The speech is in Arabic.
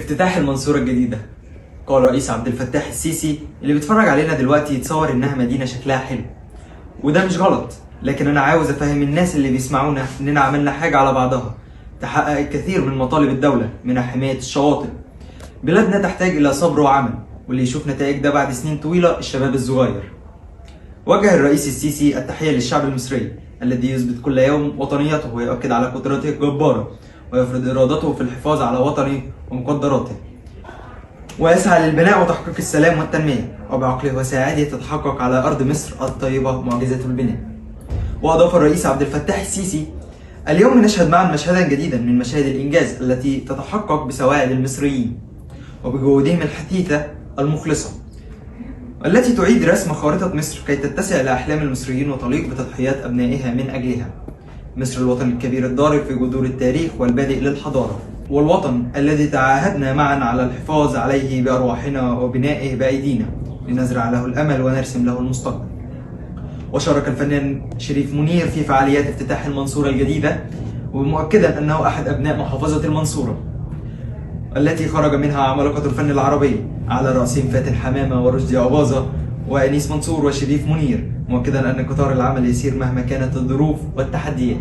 افتتاح المنصورة الجديدة. قال رئيس عبد الفتاح السيسي اللي بيتفرج علينا دلوقتي يتصور انها مدينة شكلها حلو، وده مش غلط، لكن انا عاوز افهم الناس اللي بيسمعونا اننا عملنا حاجة على بعضها تحقق الكثير من مطالب الدولة، منها حماية الشواطئ. بلادنا تحتاج الى صبر وعمل، واللي يشوف نتائج ده بعد سنين طويلة الشباب الصغير. وجه الرئيس السيسي التحية للشعب المصري الذي يثبت كل يوم وطنيته ويؤكد على قدرته الجبارة ويفرض إرادته في الحفاظ على وطنه ومقدراته، ويسعى للبناء وتحقيق السلام والتنمية، وبعقله وساعده تتحقق على أرض مصر الطيبة معجزة البناء. وأضاف الرئيس عبد الفتاح السيسي: اليوم نشهد معا مشهدا جديدا من مشاهد الإنجاز التي تتحقق بسواعد المصريين وبجهودهم الحثيثة المخلصة، التي تعيد رسم خارطة مصر كي تتسع لأحلام المصريين وتليق بتضحيات أبنائها من أجلها. مصر الوطن الكبير الضارب في جذور التاريخ والبادئ للحضارة، والوطن الذي تعاهدنا معا على الحفاظ عليه بأرواحنا وبنائه بأيدينا لنزرع له الأمل ونرسم له المستقبل. وشارك الفنان شريف منير في فعاليات افتتاح المنصورة الجديدة، ومؤكدا أنه أحد أبناء محافظة المنصورة التي خرج منها عمالقة الفن العربي، على رأسهم فاتن حمامة ورشدي أباظة وأنيس منصور وشريف منير، مؤكدا أن قطار العمل يسير مهما كانت الظروف والتحديات.